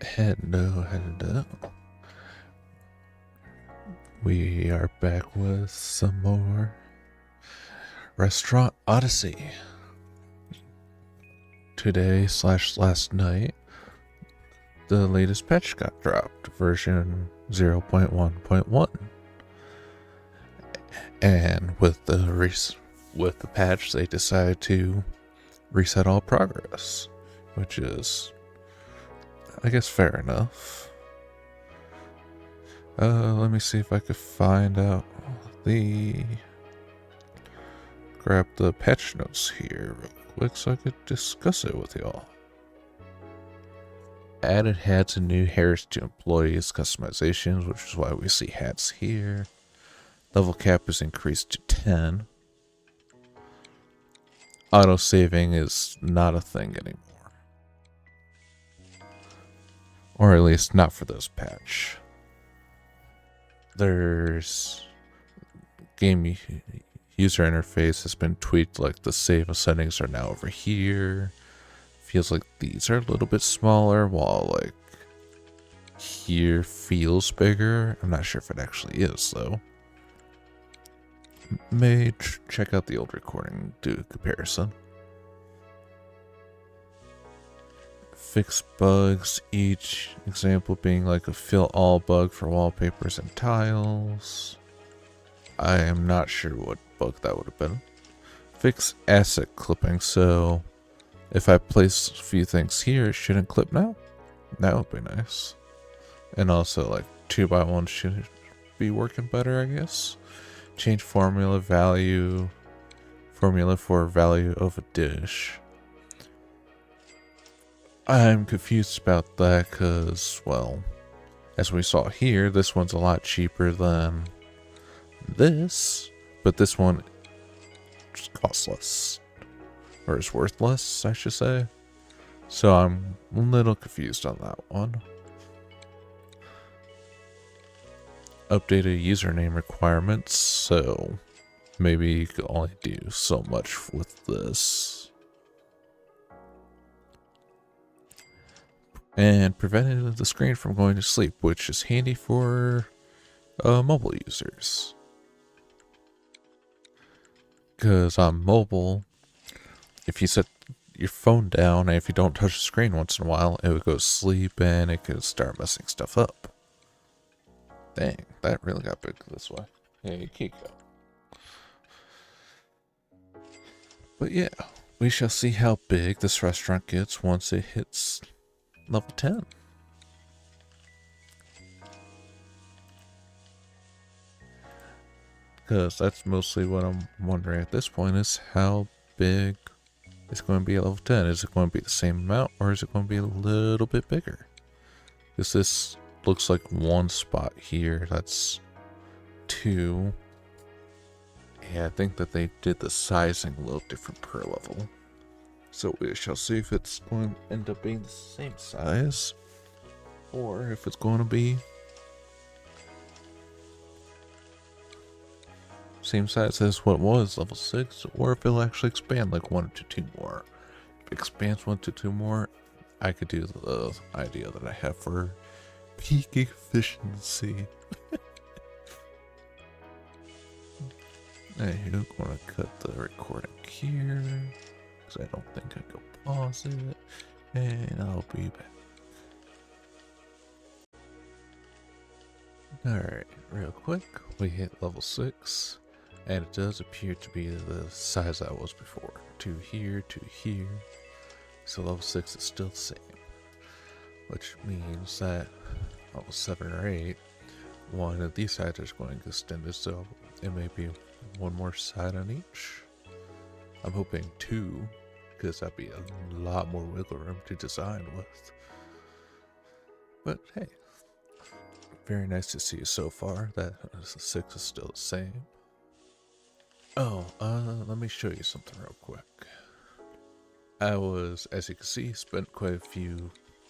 Hello. We are back with some more Restaurant Odyssey. Today/last night, the latest patch got dropped, version 0.1.1. And with the patch, they decided to reset all progress, which is, I guess, fair enough. Let me see if I could find out grab the patch notes here real quick so I could discuss it with y'all. Added hats and new hairs to employees customizations, which is why we see hats here. Level cap is increased to 10. Auto saving is not a thing anymore. Or at least not for this patch. There's game user interface has been tweaked, like the save settings are now over here. Feels like these are a little bit smaller, while like here feels bigger. I'm not sure if it actually is though. May check out the old recording, do a comparison. Fix bugs, each example being like a fill all bug for wallpapers and tiles. I am not sure what bug that would have been. Fix asset clipping, so if I place a few things here, it shouldn't clip now. That would be nice. And also like 2x1 should be working better, I guess. Change formula for value of a dish. I'm confused about that because, well, as we saw here, this one's a lot cheaper than this, but this one just costs less, or is worth less, I should say. So I'm a little confused on that one. Updated username requirements, so maybe you could only do so much with this. And prevented the screen from going to sleep, which is handy for mobile users. Because on mobile, if you set your phone down and if you don't touch the screen once in a while, it would go to sleep and it could start messing stuff up. Dang, that really got big this way. Hey, Kiko. But yeah, we shall see how big this restaurant gets once it hits level 10. Because that's mostly what I'm wondering at this point, is how big it's going to be at level 10. Is it going to be the same amount, or is it going to be a little bit bigger? Because this looks like one spot here, that's 2. Yeah, I think that they did the sizing a little different per level. So we shall see if it's going to end up being the same size, or if it's going to be same size as what was level 6, or if it'll actually expand like 1 to 2 more. If it expands 1 to 2 more, I could do the idea that I have for peak efficiency. I'm gonna cut the recording here, because I don't think I can pause it, and I'll be back. Alright, real quick, we hit level 6, and it does appear to be the size I was before. 2 here, 2 here. So level 6 is still the same. Which means that level 7 or 8, one of these sides is going to extend it, so it may be one more side on each. I'm hoping 2, because that'd be a lot more wiggle room to design with. But hey, very nice to see you so far. That 6 is still the same. Oh, let me show you something real quick. I was, as you can see, spent quite a few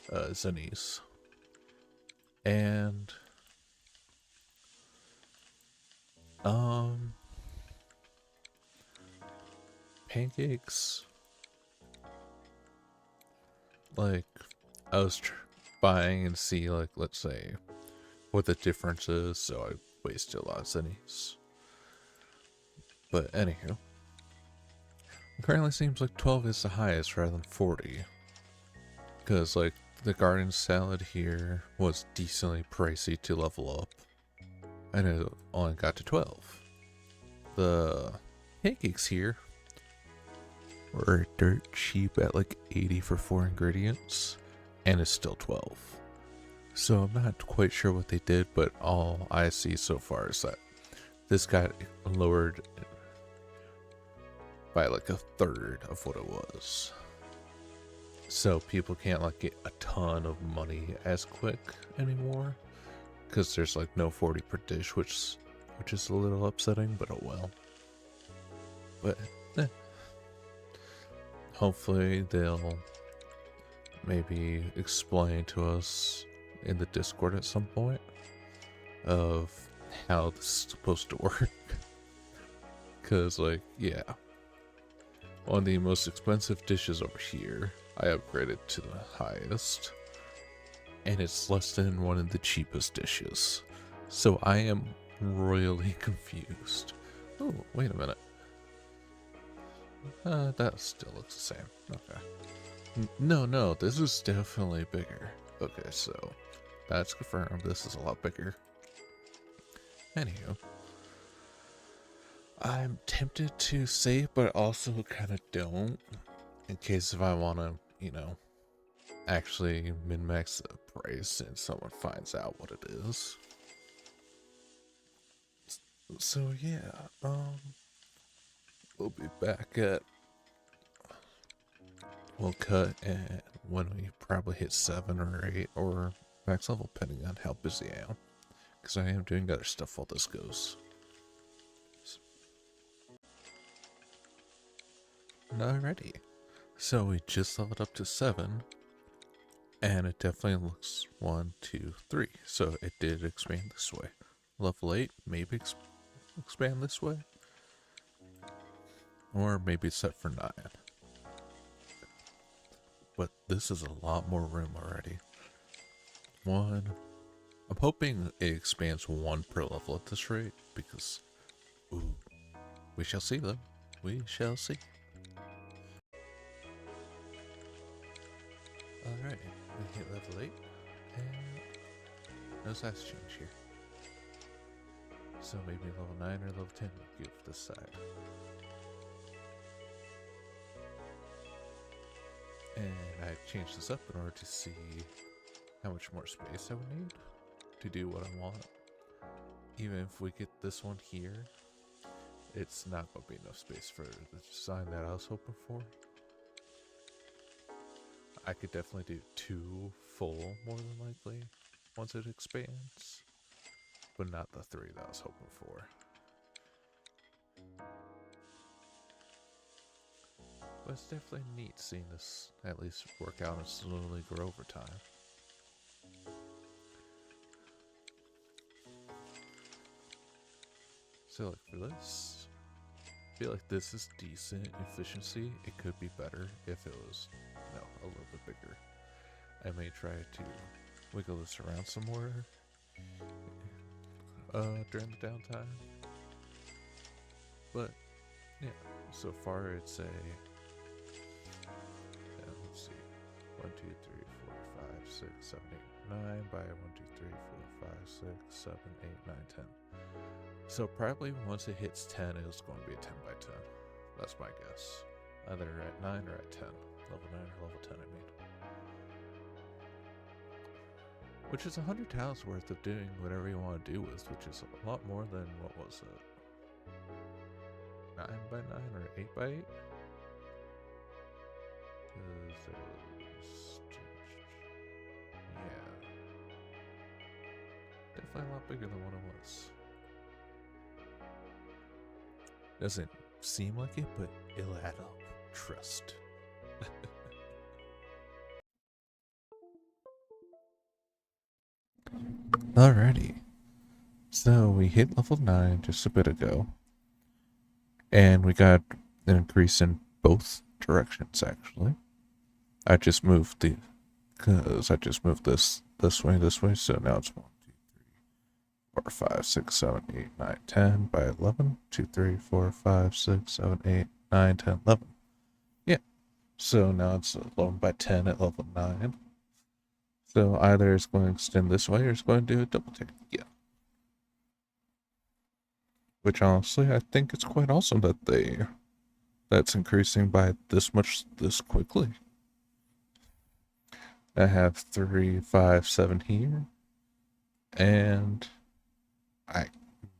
zennies. And pancakes, like I was buying and see, like, let's say, what the difference is, so I wasted a lot of zennies. But anywho, it currently seems like 12 is the highest rather than 40. Because, like, the garden salad here was decently pricey to level up, and it only got to 12. The pancakes here were dirt cheap at like 80 for 4 ingredients, and it's still 12. So I'm not quite sure what they did, but all I see so far is that this got lowered by like a third of what it was. So people can't like get a ton of money as quick anymore, because there's like no 40 per dish, which is a little upsetting, but oh well. But hopefully they'll maybe explain to us in the Discord at some point of how this is supposed to work. Because, like, yeah, one of the most expensive dishes over here, I upgraded to the highest, and it's less than one of the cheapest dishes. So I am royally confused. Oh, wait a minute. That still looks the same. Okay. No, this is definitely bigger. Okay, so that's confirmed. This is a lot bigger. Anywho, I'm tempted to save, but also kind of don't, in case if I want to, you know, actually min-max the price and someone finds out what it is. So yeah, we'll be back at, we'll cut and when we probably hit 7 or 8 or max level, depending on how busy I am, because I am doing other stuff while this goes. Alrighty, so we just leveled up to 7, and it definitely looks 1, 2, 3, so it did expand this way. Level 8, maybe expand this way, or maybe it's set for 9. But this is a lot more room already. 1, I'm hoping it expands 1 per level at this rate, because, ooh, we shall see though. We shall see. Alright, we hit level 8, and no size change here. So maybe level 9 or level 10 will give this side. And I changed this up in order to see how much more space I would need to do what I want. Even if we get this one here, it's not going to be enough space for the design that I was hoping for. I could definitely do 2 full, more than likely, once it expands, but not the 3 that I was hoping for. But it's definitely neat seeing this at least work out and slowly grow over time. So like for this, I feel like this is decent efficiency. It could be better if it was, you know, a little bit bigger. I may try to wiggle this around some more during the downtime. But yeah, so far it's a, let's see, 1, 2, 3, 4, 5, 6, 7, 8, 9 by 1, 2, 3, 4, 5, 6, 7, 8, 9, 10. So probably once it hits 10, it's going to be a 10 by 10. That's my guess. Either at 9 or at 10. Level 9 or level 10, I mean. Which is 100 tiles worth of doing whatever you want to do with, which is a lot more than, what was it? 9 by 9 or 8 by 8? Yeah. Definitely a lot bigger than what it was. Doesn't seem like it, but it'll add up. Trust. Alrighty. So we hit level 9 just a bit ago. And we got an increase in both directions, actually. I just moved the because I just moved this this way, so now it's 1, 2, 4, 5, 6, 7, 8, 9, 10 by 11. 2, 3, 4, 5, 6, 7, 8, 9, 10, 11. Yeah, so now it's 11 by 10 at level 9. So either it's going to extend this way or it's going to do a double take. Yeah. Which honestly, I think it's quite awesome that that's increasing by this much this quickly. I have 3, 5, 7 here. And I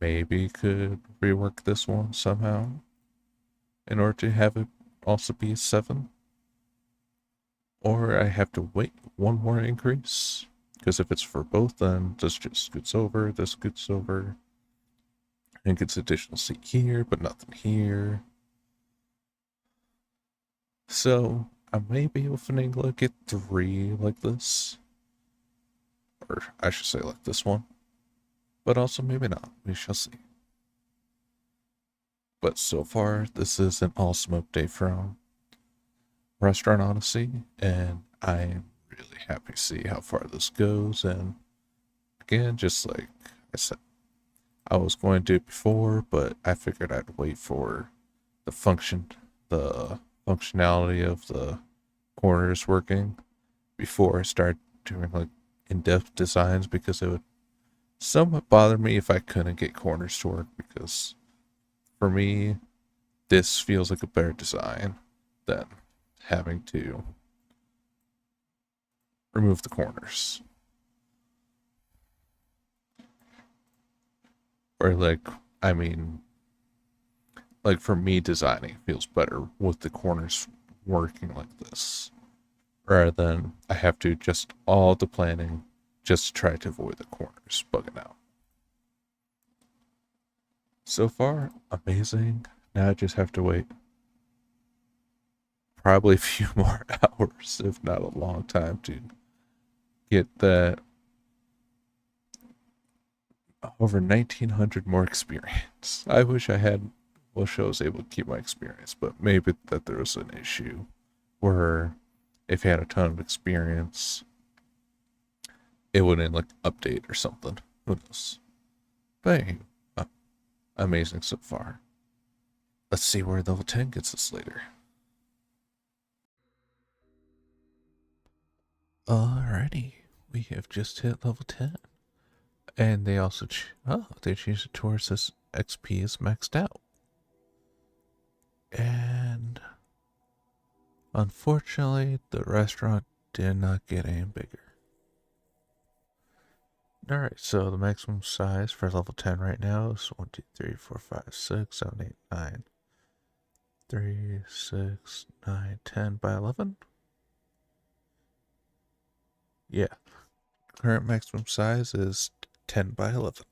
maybe could rework this one somehow in order to have it also be a 7. Or I have to wait one more increase. Because if it's for both, then this just scoots over, this scoots over. And gets additional seat here, but nothing here. So I may be able to get 3 like this. Or I should say like this one. But also maybe not. We shall see. But so far, this is an awesome update from Restaurant Odyssey, and I am really happy to see how far this goes. And again, just like I said, I was going to do it before, but I figured I'd wait for the functionality of the corners working before I start doing like in-depth designs, because it would somewhat bother me if I couldn't get corners to work, because for me, this feels like a better design than having to remove the corners. Or I mean, like for me, designing feels better with the corners working like this, rather than I have to just all the planning just to try to avoid the corners bugging out. So far, amazing. Now I just have to wait probably a few more hours, if not a long time, to get that over 1900 more experience. I wish I was able to keep my experience, but maybe that there was an issue where if you had a ton of experience, it wouldn't like update or something. Who knows? But anyway, amazing so far. Let's see where level 10 gets us later. Alrighty, we have just hit level 10. And they also, they changed it towards this XP is maxed out. And unfortunately, the restaurant did not get any bigger. Alright, so the maximum size for level 10 right now is 1, 2, 3, 4, 5, 6, 7, 8, 9. 3, 6, 9, 10 by 11? Yeah. Current maximum size is 10 by 11.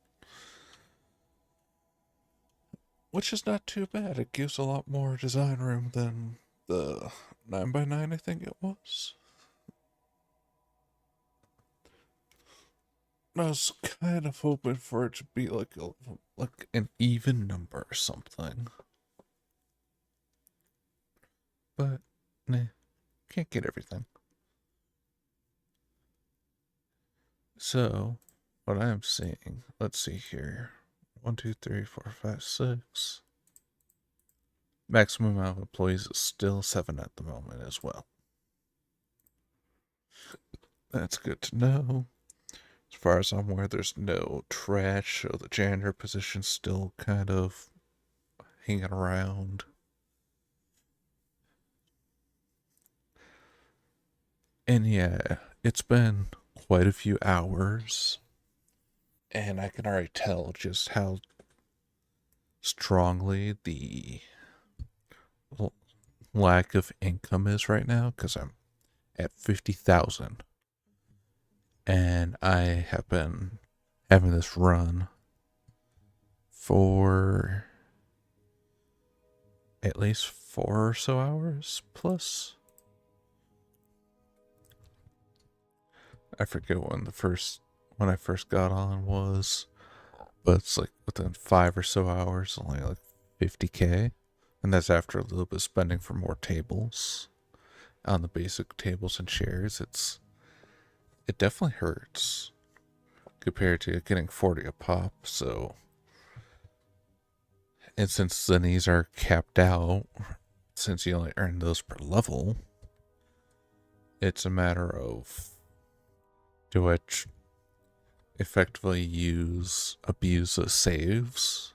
Which is not too bad. It gives a lot more design room than the 9 by 9 I think it was. I was kind of hoping for it to be like an even number or something. But, nah, can't get everything. So, what I'm seeing, let's see here. 1, 2, 3, 4, 5, 6. Maximum amount of employees is still 7 at the moment as well. That's good to know. As far as I'm aware, there's no trash, so the janitor position's still kind of hanging around. And yeah, it's been quite a few hours, and I can already tell just how strongly the lack of income is right now, because I'm at 50,000, and I have been having this run for at least 4 or so hours plus. I forget when I first got on was, but it's like within 5 or so hours, only like 50K, and that's after a little bit of spending for more tables on the basic tables and chairs. It's it definitely hurts compared to getting 40 a pop. So, and since the knees are capped out, since you only earn those per level, it's a matter of do I effectively abuse the saves?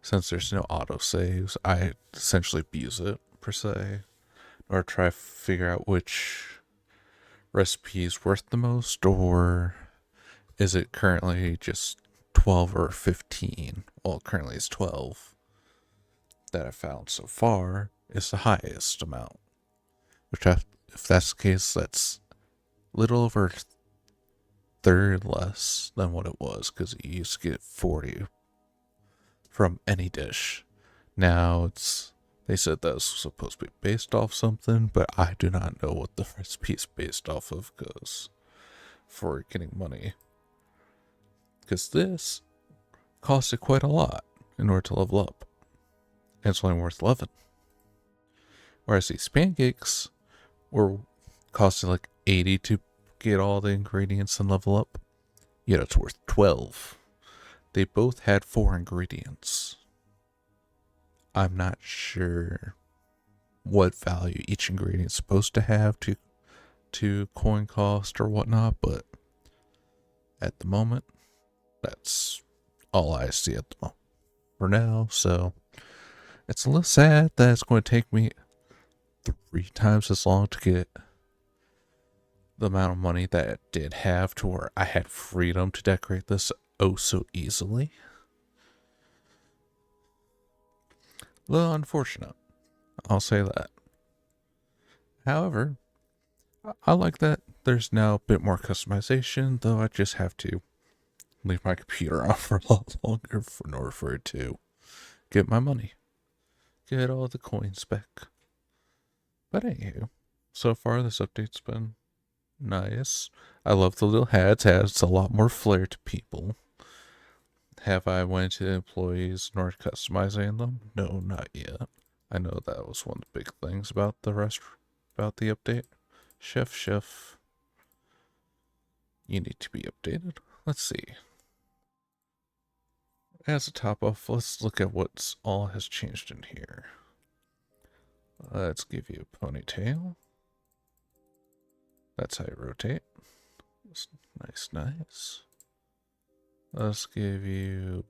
Since there's no auto saves, I essentially abuse it per se, or try to figure out which recipe is worth the most, or is it currently just 12 or 15? Well, currently it's 12 that I found so far is the highest amount. If that's the case, that's a little over a third less than what it was because you used to get 40 from any dish. Now they said that was supposed to be based off something, but I do not know what the recipe is based off of because for getting money. Because this costed quite a lot in order to level up. And it's only worth 11. Whereas these pancakes were costing like 80 to get all the ingredients and level up. Yet it's worth 12. They both had 4 ingredients. I'm not sure what value each ingredient is supposed to have to coin cost or whatnot, but at the moment, that's all I see at the moment for now. So it's a little sad that it's going to take me 3 times as long to get the amount of money that it did have to where I had freedom to decorate this oh so easily. A little unfortunate, I'll say that. However, I like that there's now a bit more customization, though I just have to leave my computer on for a lot longer in order for it to get my money. Get all the coins back. But anywho, so far this update's been nice. I love the little hats. Adds a lot more flair to people. Have I went to employees nor customizing them? No, not yet. I know that was one of the big things about the update. Chef, you need to be updated. Let's see. As a top off, let's look at what's all has changed in here. Let's give you a ponytail. That's how you rotate. Nice. Let's give you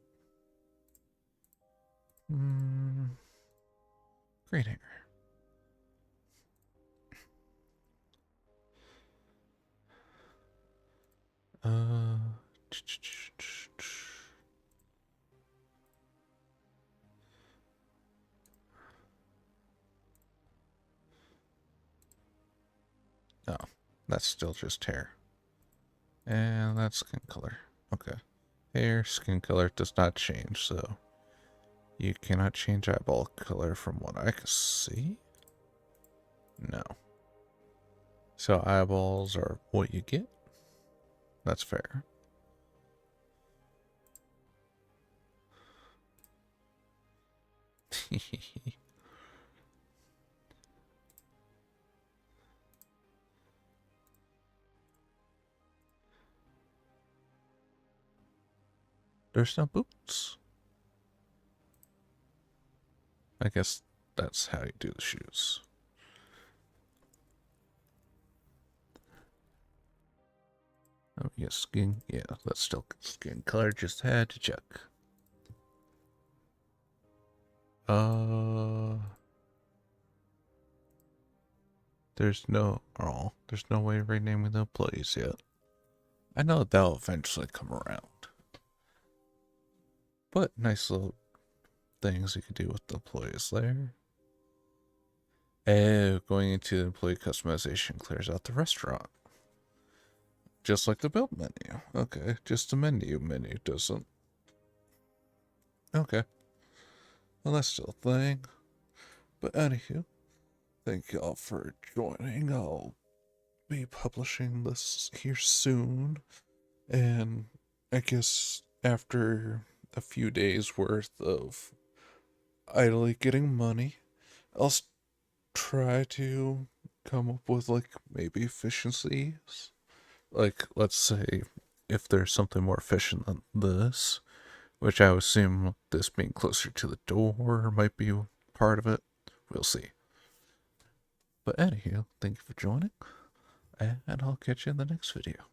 green hair. Oh, that's still just hair. And that's skin color. Okay. Hair, skin color does not change, so you cannot change eyeball color from what I can see. No. So eyeballs are what you get. That's fair. There's no boots. I guess that's how you do the shoes. Oh, yes, skin. Yeah, that's still skin color. Just had to check. There's no way of renaming the employees yet. I know that'll eventually come around. But nice little things you could do with the employees there. Oh, going into employee customization clears out the restaurant. Just like the build menu. Okay, just the menu doesn't. Okay. Well, that's still a thing. But anywho, thank y'all for joining. I'll be publishing this here soon. And I guess after a few days worth of idly getting money, I'll try to come up with like maybe efficiencies Like, let's say if there's something more efficient than this, which I would assume this being closer to the door might be part of it. We'll see. But anywho, thank you for joining, and I'll catch you in the next video.